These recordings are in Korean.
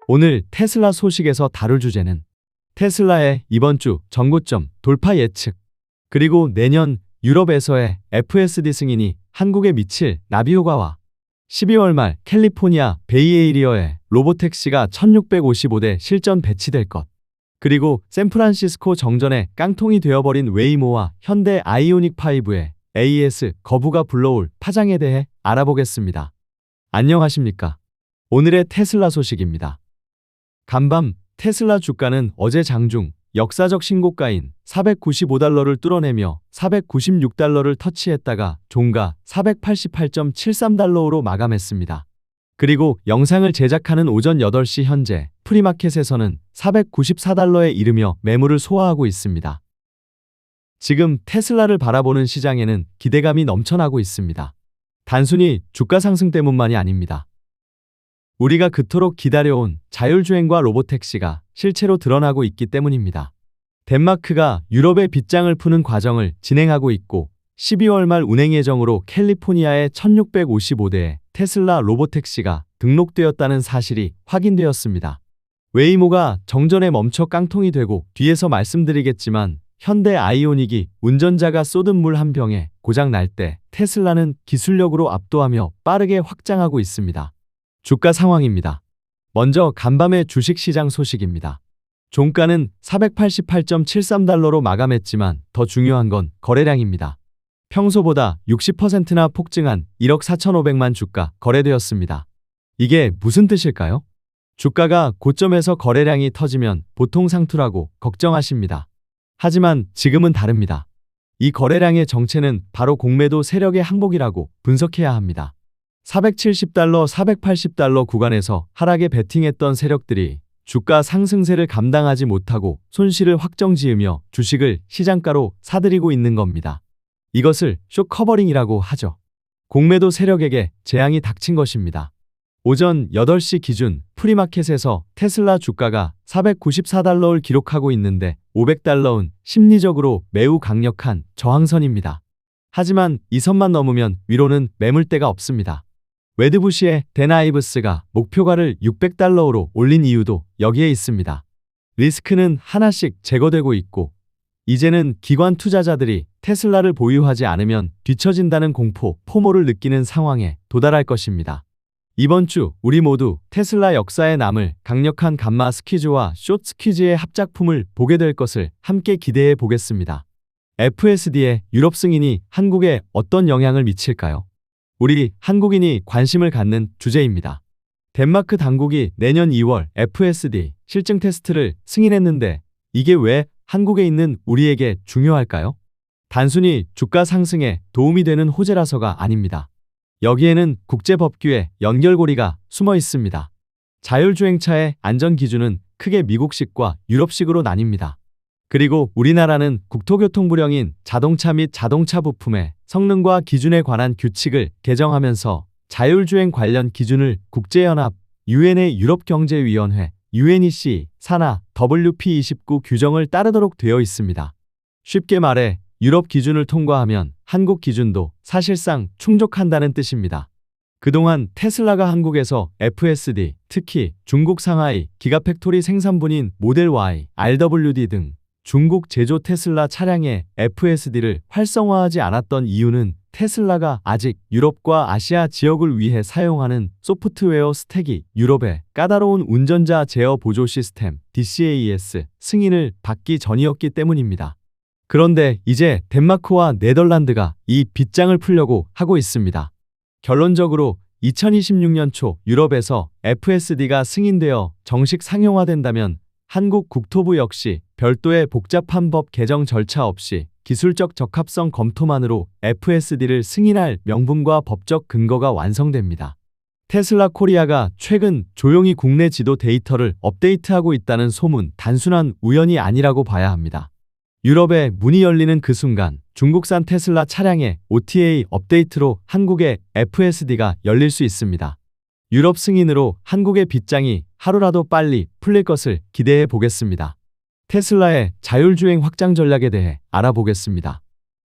오늘 테슬라 소식에서 다룰 주제는 테슬라의 이번 주 전고점 돌파 예측, 그리고 내년 유럽에서의 FSD 승인이 한국에 미칠 나비 효과와 12월 말 캘리포니아 베이에이리어에 로보택시가 1655대 실전 배치될 것, 그리고 샌프란시스코 정전에 깡통이 되어버린 웨이모와 현대 아이오닉5의 AES 거부가 불러올 파장에 대해 알아보겠습니다. 안녕하십니까? 오늘의 테슬라 소식입니다. 간밤 테슬라 주가는 어제 장중 역사적 신고가인 $495를 뚫어내며 $496를 터치했다가 종가 488.73달러로 마감했습니다. 그리고 영상을 제작하는 오전 8시 현재 프리마켓에서는 $494에 이르며 매물을 소화하고 있습니다. 지금 테슬라를 바라보는 시장에는 기대감이 넘쳐나고 있습니다. 단순히 주가 상승 때문만이 아닙니다. 우리가 그토록 기다려온 자율주행과 로보택시가 실체로 드러나고 있기 때문입니다. 덴마크가 유럽의 빗장을 푸는 과정을 진행하고 있고 12월 말 운행 예정으로 캘리포니아의 1655대의 테슬라 로보택시가 등록되었다는 사실이 확인되었습니다. 웨이모가 정전에 멈춰 깡통이 되고 뒤에서 말씀드리겠지만 현대 아이오닉이 운전자가 쏟은 물 한 병에 고장 날 때 테슬라는 기술력으로 압도하며 빠르게 확장하고 있습니다. 주가 상황입니다. 먼저 간밤의 주식시장 소식입니다. 종가는 488.73달러로 마감했지만 더 중요한 건 거래량입니다. 평소보다 60%나 폭증한 1억 4,500만 주가 거래되었습니다. 이게 무슨 뜻일까요? 주가가 고점에서 거래량이 터지면 보통 상투라고 걱정하십니다. 하지만 지금은 다릅니다. 이 거래량의 정체는 바로 공매도 세력의 항복이라고 분석해야 합니다. $470, $480 구간에서 하락에 베팅했던 세력들이 주가 상승세를 감당하지 못하고 손실을 확정지으며 주식을 시장가로 사들이고 있는 겁니다. 이것을 숏커버링이라고 하죠. 공매도 세력에게 재앙이 닥친 것입니다. 오전 8시 기준 프리마켓에서 테슬라 주가가 $494를 기록하고 있는데 $500은 심리적으로 매우 강력한 저항선입니다. 하지만 이 선만 넘으면 위로는 매물대가 없습니다. 웨드부시의 댄 아이브스가 목표가를 $600로 올린 이유도 여기에 있습니다. 리스크는 하나씩 제거되고 있고 이제는 기관 투자자들이 테슬라를 보유하지 않으면 뒤처진다는 공포, 포모를 느끼는 상황에 도달할 것입니다. 이번 주 우리 모두 테슬라 역사에 남을 강력한 감마 스퀴즈와 숏 스퀴즈의 합작품을 보게 될 것을 함께 기대해 보겠습니다. FSD의 유럽 승인이 한국에 어떤 영향을 미칠까요? 우리 한국인이 관심을 갖는 주제입니다. 덴마크 당국이 내년 2월 FSD 실증 테스트를 승인했는데 이게 왜 한국에 있는 우리에게 중요할까요? 단순히 주가 상승에 도움이 되는 호재라서가 아닙니다. 여기에는 국제법규의 연결고리가 숨어 있습니다. 자율주행차의 안전기준은 크게 미국식과 유럽식으로 나뉩니다. 그리고 우리나라는 국토교통부령인 자동차 및 자동차 부품의 성능과 기준에 관한 규칙을 개정하면서 자율주행 관련 기준을 국제연합, 유엔의 유럽경제위원회, UNEC, 산하, WP29 규정을 따르도록 되어 있습니다. 쉽게 말해 유럽 기준을 통과하면 한국 기준도 사실상 충족한다는 뜻입니다. 그동안 테슬라가 한국에서 FSD, 특히 중국 상하이 기가팩토리 생산분인 모델 Y, RWD 등 중국 제조 테슬라 차량에 FSD를 활성화하지 않았던 이유는 테슬라가 아직 유럽과 아시아 지역을 위해 사용하는 소프트웨어 스택이 유럽의 까다로운 운전자 제어 보조 시스템 DCAS 승인을 받기 전이었기 때문입니다. 그런데 이제 덴마크와 네덜란드가 이 빗장을 풀려고 하고 있습니다. 결론적으로 2026년 초 유럽에서 FSD가 승인되어 정식 상용화된다면 한국 국토부 역시 별도의 복잡한 법 개정 절차 없이 기술적 적합성 검토만으로 FSD를 승인할 명분과 법적 근거가 완성됩니다. 테슬라 코리아가 최근 조용히 국내 지도 데이터를 업데이트하고 있다는 소문, 단순한 우연이 아니라고 봐야 합니다. 유럽에 문이 열리는 그 순간 중국산 테슬라 차량의 OTA 업데이트로 한국의 FSD가 열릴 수 있습니다. 유럽 승인으로 한국의 빗장이 하루라도 빨리 풀릴 것을 기대해 보겠습니다. 테슬라의 자율주행 확장 전략에 대해 알아보겠습니다.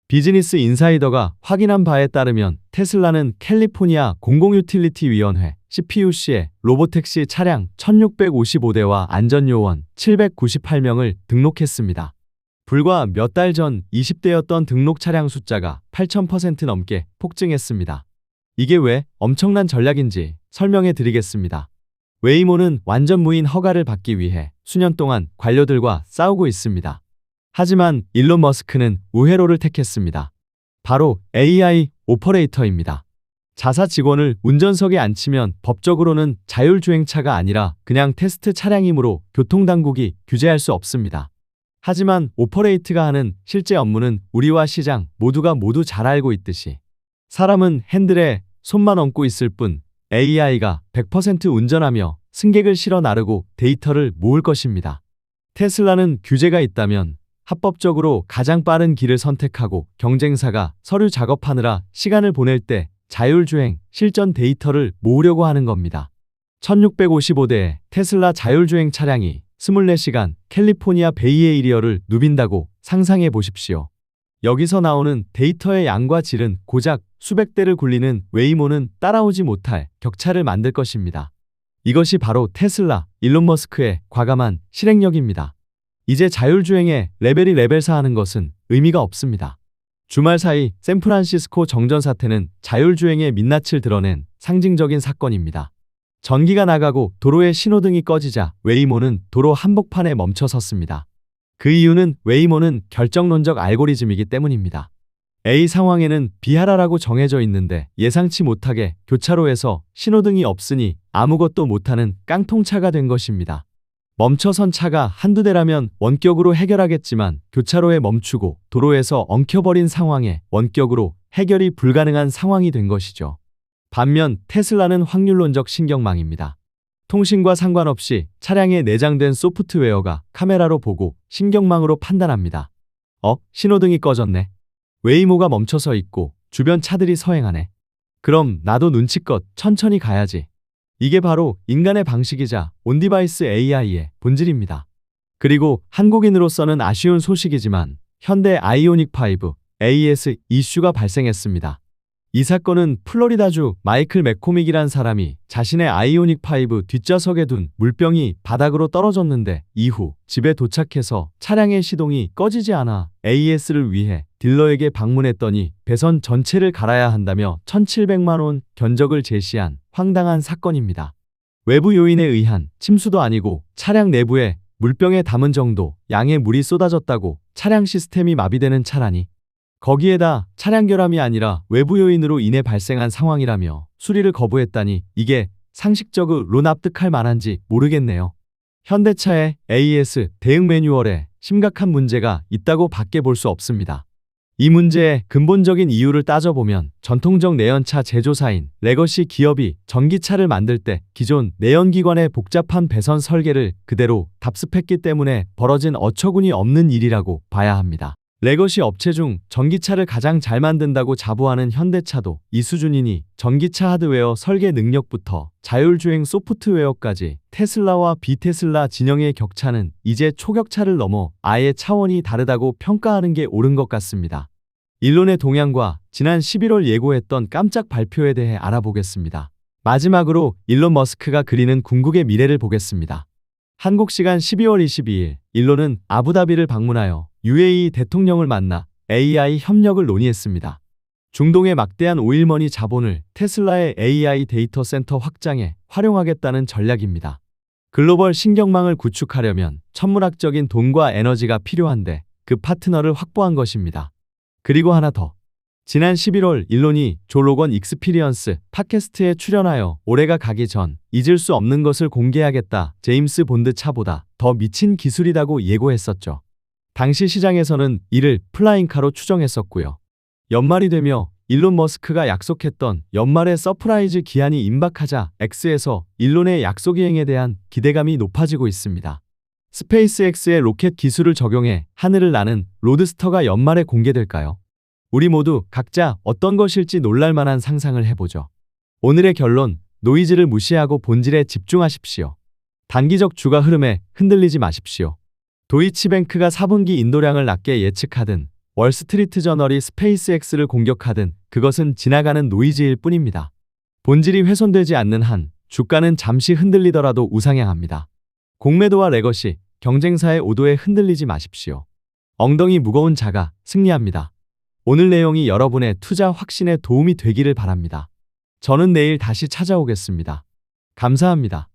비즈니스 인사이더가 확인한 바에 따르면 테슬라는 캘리포니아 공공유틸리티 위원회 CPUC에 로보택시 차량 1655대와 안전요원 798명을 등록했습니다. 불과 몇 달 전 20대였던 등록 차량 숫자가 8,000% 넘게 폭증했습니다. 이게 왜 엄청난 전략인지 설명해 드리겠습니다. 웨이모는 완전 무인 허가를 받기 위해 수년 동안 관료들과 싸우고 있습니다. 하지만 일론 머스크는 우회로를 택했습니다. 바로 AI 오퍼레이터입니다. 자사 직원을 운전석에 앉히면 법적으로는 자율주행차가 아니라 그냥 테스트 차량이므로 교통당국이 규제할 수 없습니다. 하지만 오퍼레이트가 하는 실제 업무는 우리와 시장 모두 잘 알고 있듯이 사람은 핸들에 손만 얹고 있을 뿐 AI가 100% 운전하며 승객을 실어 나르고 데이터를 모을 것입니다. 테슬라는 규제가 있다면 합법적으로 가장 빠른 길을 선택하고 경쟁사가 서류 작업하느라 시간을 보낼 때 자율주행 실전 데이터를 모으려고 하는 겁니다. 1655대의 테슬라 자율주행 차량이 24시간 캘리포니아 베이에이리어를 누빈다고 상상해 보십시오. 여기서 나오는 데이터의 양과 질은 고작 수백 대를 굴리는 웨이모는 따라오지 못할 격차를 만들 것입니다. 이것이 바로 테슬라, 일론 머스크의 과감한 실행력입니다. 이제 자율주행에 레벨이 레벨사하는 것은 의미가 없습니다. 주말 사이 샌프란시스코 정전 사태는 자율주행의 민낯을 드러낸 상징적인 사건입니다. 전기가 나가고 도로의 신호등이 꺼지자 웨이모는 도로 한복판에 멈춰 섰습니다. 그 이유는 웨이모는 결정론적 알고리즘이기 때문입니다. A 상황에는 B하라라고 정해져 있는데 예상치 못하게 교차로에서 신호등이 없으니 아무것도 못하는 깡통차가 된 것입니다. 멈춰선 차가 한두 대라면 원격으로 해결하겠지만 교차로에 멈추고 도로에서 엉켜버린 상황에 원격으로 해결이 불가능한 상황이 된 것이죠. 반면 테슬라는 확률론적 신경망입니다. 통신과 상관없이 차량에 내장된 소프트웨어가 카메라로 보고 신경망으로 판단합니다. 신호등이 꺼졌네. 웨이모가 멈춰서 있고 주변 차들이 서행하네. 그럼 나도 눈치껏 천천히 가야지. 이게 바로 인간의 방식이자 온디바이스 AI의 본질입니다. 그리고 한국인으로서는 아쉬운 소식이지만 현대 아이오닉5 AES 이슈가 발생했습니다. 이 사건은 플로리다주 마이클 맥코믹이란 사람이 자신의 아이오닉5 뒷좌석에 둔 물병이 바닥으로 떨어졌는데 이후 집에 도착해서 차량의 시동이 꺼지지 않아 AES를 위해 딜러에게 방문했더니 배선 전체를 갈아야 한다며 1,700만 원 견적을 제시한 황당한 사건입니다. 외부 요인에 의한 침수도 아니고 차량 내부에 물병에 담은 정도 양의 물이 쏟아졌다고 차량 시스템이 마비되는 차라니. 거기에다 차량 결함이 아니라 외부 요인으로 인해 발생한 상황이라며 수리를 거부했다니 이게 상식적으로 납득할 만한지 모르겠네요. 현대차의 AES 대응 매뉴얼에 심각한 문제가 있다고 밖에 볼 수 없습니다. 이 문제의 근본적인 이유를 따져보면 전통적 내연차 제조사인 레거시 기업이 전기차를 만들 때 기존 내연기관의 복잡한 배선 설계를 그대로 답습했기 때문에 벌어진 어처구니 없는 일이라고 봐야 합니다. 레거시 업체 중 전기차를 가장 잘 만든다고 자부하는 현대차도 이 수준이니 전기차 하드웨어 설계 능력부터 자율주행 소프트웨어까지 테슬라와 비테슬라 진영의 격차는 이제 초격차를 넘어 아예 차원이 다르다고 평가하는 게 옳은 것 같습니다. 일론의 동향과 지난 11월 예고했던 깜짝 발표에 대해 알아보겠습니다. 마지막으로 일론 머스크가 그리는 궁극의 미래를 보겠습니다. 한국 시간 12월 22일 일론은 아부다비를 방문하여 UAE 대통령을 만나 AI 협력을 논의했습니다. 중동의 막대한 오일머니 자본을 테슬라의 AI 데이터 센터 확장에 활용하겠다는 전략입니다. 글로벌 신경망을 구축하려면 천문학적인 돈과 에너지가 필요한데 그 파트너를 확보한 것입니다. 그리고 하나 더. 지난 11월 일론이 조 로건 익스피리언스 팟캐스트에 출연하여 올해가 가기 전 잊을 수 없는 것을 공개하겠다. 제임스 본드 차보다 더 미친 기술이라고 예고했었죠. 당시 시장에서는 이를 플라잉카로 추정했었고요. 연말이 되며 일론 머스크가 약속했던 연말의 서프라이즈 기한이 임박하자 X에서 일론의 약속 이행에 대한 기대감이 높아지고 있습니다. 스페이스X의 로켓 기술을 적용해 하늘을 나는 로드스터가 연말에 공개될까요? 우리 모두 각자 어떤 것일지 놀랄만한 상상을 해보죠. 오늘의 결론, 노이즈를 무시하고 본질에 집중하십시오. 단기적 주가 흐름에 흔들리지 마십시오. 도이치뱅크가 4분기 인도량을 낮게 예측하든 월스트리트 저널이 스페이스X를 공격하든 그것은 지나가는 노이즈일 뿐입니다. 본질이 훼손되지 않는 한 주가는 잠시 흔들리더라도 우상향합니다. 공매도와 레거시, 경쟁사의 오도에 흔들리지 마십시오. 엉덩이 무거운 자가 승리합니다. 오늘 내용이 여러분의 투자 확신에 도움이 되기를 바랍니다. 저는 내일 다시 찾아오겠습니다. 감사합니다.